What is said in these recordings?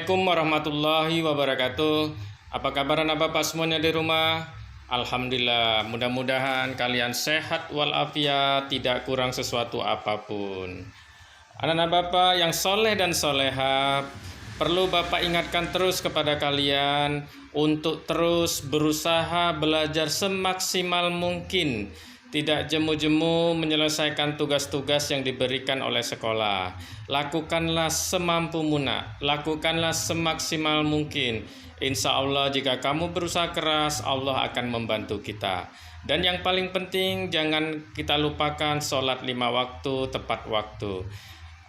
Assalamualaikum warahmatullahi wabarakatuh. Apa kabar anak bapak semuanya di rumah? Alhamdulillah, mudah-mudahan kalian sehat walafiat, tidak kurang sesuatu apapun. Anak-anak bapak yang soleh dan soleha, perlu bapak ingatkan terus kepada kalian untuk terus berusaha belajar semaksimal mungkin. Tidak jemu-jemu menyelesaikan tugas-tugas yang diberikan oleh sekolah. Lakukanlah semampumu nak, lakukanlah semaksimal mungkin. Insya Allah jika kamu berusaha keras, Allah akan membantu kita. Dan yang paling penting, jangan kita lupakan sholat 5 waktu tepat waktu.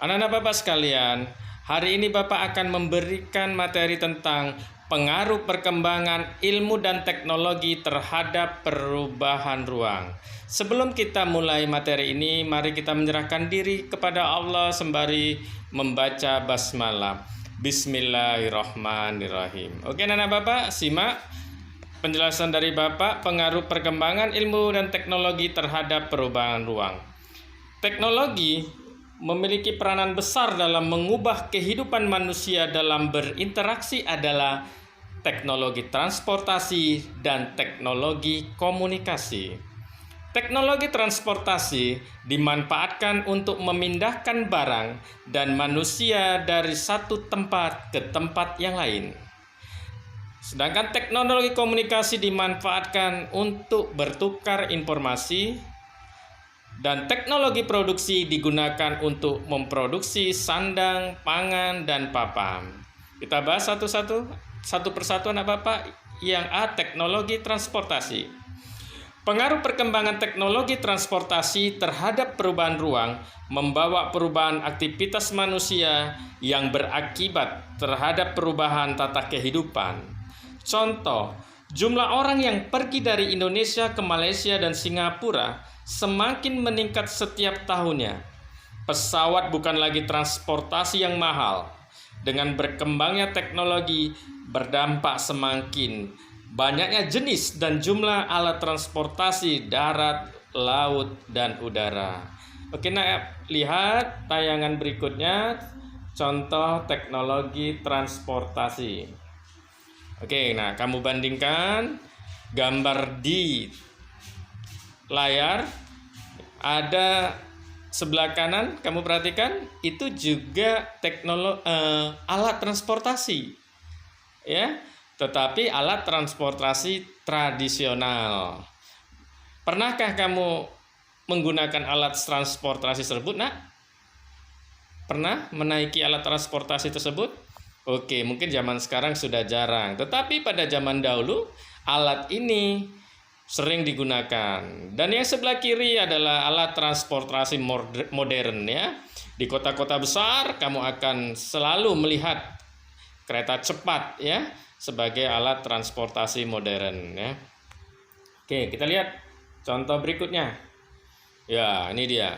Anak-anak bapak sekalian, hari ini bapak akan memberikan materi tentang pengaruh perkembangan ilmu dan teknologi terhadap perubahan ruang. Sebelum kita mulai materi ini, mari kita menyerahkan diri kepada Allah sembari membaca basmalah. Bismillahirrahmanirrahim. Oke anak-anak bapak, simak penjelasan dari bapak pengaruh perkembangan ilmu dan teknologi terhadap perubahan ruang. Teknologi memiliki peranan besar dalam mengubah kehidupan manusia dalam berinteraksi adalah teknologi transportasi dan teknologi komunikasi. Teknologi transportasi dimanfaatkan untuk memindahkan barang dan manusia dari satu tempat ke tempat yang lain. Sedangkan teknologi komunikasi dimanfaatkan untuk bertukar informasi dan teknologi produksi digunakan untuk memproduksi sandang, pangan, dan papan. Kita bahas satu persatu anak bapak. Yang A, teknologi transportasi. Pengaruh perkembangan teknologi transportasi terhadap perubahan ruang membawa perubahan aktivitas manusia yang berakibat terhadap perubahan tata kehidupan. Contoh, jumlah orang yang pergi dari Indonesia ke Malaysia dan Singapura semakin meningkat setiap tahunnya. Pesawat bukan lagi transportasi yang mahal. Dengan berkembangnya teknologi, berdampak semakin banyaknya jenis dan jumlah alat transportasi darat, laut, dan udara. Oke, nah, lihat tayangan berikutnya, contoh teknologi transportasi. Oke, nah kamu bandingkan gambar di layar, ada sebelah kanan, kamu perhatikan itu juga alat transportasi, ya. Tetapi alat transportasi tradisional. Pernahkah kamu menggunakan alat transportasi tersebut, nak? Pernah menaiki alat transportasi tersebut? Oke, mungkin zaman sekarang sudah jarang. Tetapi pada zaman dahulu, alat ini sering digunakan. Dan yang sebelah kiri adalah alat transportasi modern, ya. Di kota-kota besar, kamu akan selalu melihat kereta cepat, ya, sebagai alat transportasi modern, ya. Oke, kita lihat contoh berikutnya. Ya, ini dia.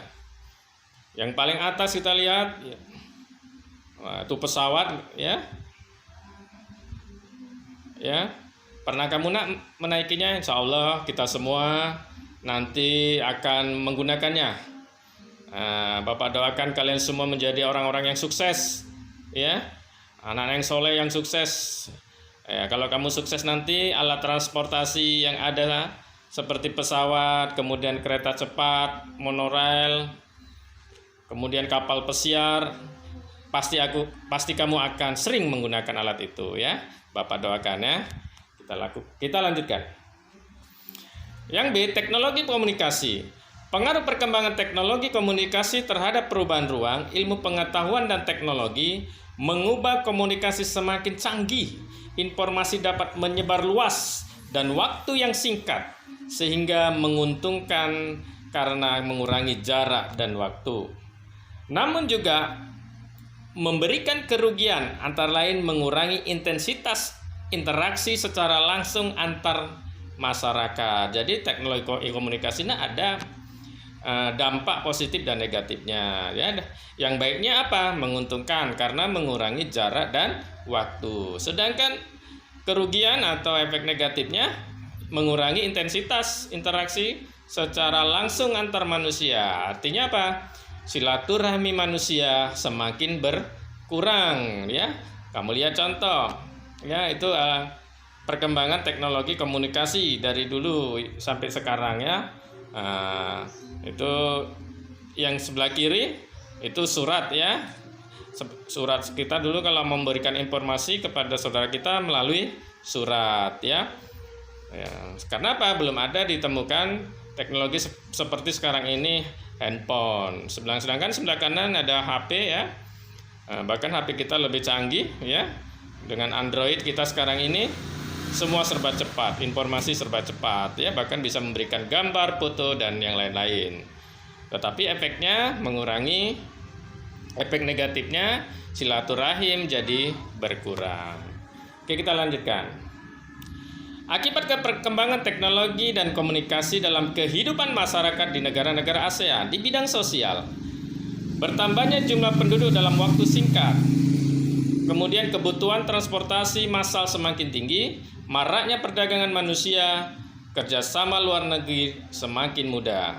Yang paling atas kita lihat, ya. Wah, itu pesawat, ya. Ya. Pernah kamu nak menaikinya? Insya Allah kita semua nanti akan menggunakannya. Nah, Bapak doakan kalian semua menjadi orang-orang yang sukses, ya. Anak-anak yang soleh yang sukses. Ya, kalau kamu sukses nanti, alat transportasi yang ada seperti pesawat, kemudian kereta cepat, monorail, kemudian kapal pesiar, pasti kamu akan sering menggunakan alat itu, ya. Bapak doakan, ya. Kita lanjutkan. Yang B, teknologi komunikasi. Pengaruh perkembangan teknologi komunikasi terhadap perubahan ruang, ilmu pengetahuan dan teknologi mengubah komunikasi semakin canggih. Informasi dapat menyebar luas dan waktu yang singkat, sehingga menguntungkan karena mengurangi jarak dan waktu. Namun juga memberikan kerugian, antara lain mengurangi intensitas interaksi secara langsung antar masyarakat. Jadi teknologi komunikasi ini ada dampak positif dan negatifnya, ya. Yang baiknya apa? Menguntungkan karena mengurangi jarak dan waktu. Sedangkan kerugian atau efek negatifnya mengurangi intensitas interaksi secara langsung antar manusia. Artinya apa? Silaturahmi manusia semakin berkurang, ya. Kamu lihat contoh, ya itu perkembangan teknologi komunikasi dari dulu sampai sekarang ya. Itu yang sebelah kiri itu surat ya. Surat kita dulu kalau memberikan informasi kepada saudara kita melalui surat ya. Karena apa? Belum ada ditemukan teknologi seperti sekarang ini handphone. Sedangkan sebelah kanan ada HP ya. Bahkan HP kita lebih canggih ya. Dengan Android kita sekarang ini semua serba cepat, informasi serba cepat ya, bahkan bisa memberikan gambar, foto dan yang lain-lain. Tetapi efeknya mengurangi, efek negatifnya silaturahim jadi berkurang. Oke, kita lanjutkan. Akibat perkembangan teknologi dan komunikasi dalam kehidupan masyarakat di negara-negara ASEAN di bidang sosial, bertambahnya jumlah penduduk dalam waktu singkat, kemudian kebutuhan transportasi massal semakin tinggi, maraknya perdagangan manusia, kerjasama luar negeri semakin mudah.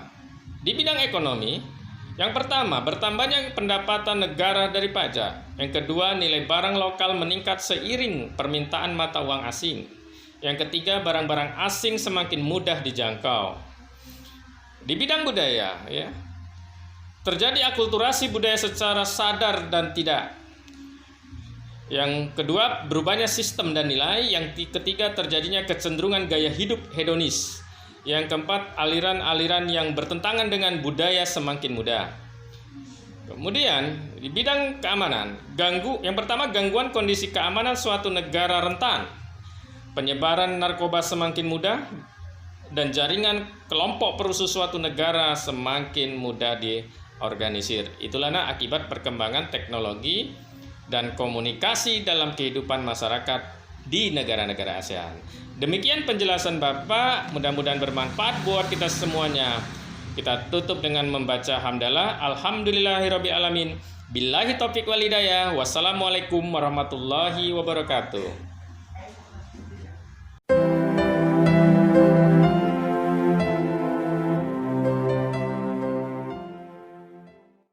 Di bidang ekonomi, yang pertama, bertambahnya pendapatan negara dari pajak. Yang kedua, nilai barang lokal meningkat seiring permintaan mata uang asing. Yang ketiga, barang-barang asing semakin mudah dijangkau. Di bidang budaya, ya, terjadi akulturasi budaya secara sadar dan tidak. Yang kedua, berubahnya sistem dan nilai. Yang ketiga, terjadinya kecenderungan gaya hidup hedonis. Yang keempat, aliran-aliran yang bertentangan dengan budaya semakin mudah. Kemudian, di bidang keamanan, yang pertama, gangguan kondisi keamanan suatu negara rentan. Penyebaran narkoba semakin mudah dan jaringan kelompok perusuh suatu negara semakin mudah diorganisir. Itulah akibat perkembangan teknologi dan komunikasi dalam kehidupan masyarakat di negara-negara ASEAN. Demikian penjelasan Bapak, mudah-mudahan bermanfaat buat kita semuanya. Kita tutup dengan membaca hamdalah. Alhamdulillahirabbil alamin. Billahi taufiq wal hidayah. Wassalamualaikum warahmatullahi wabarakatuh.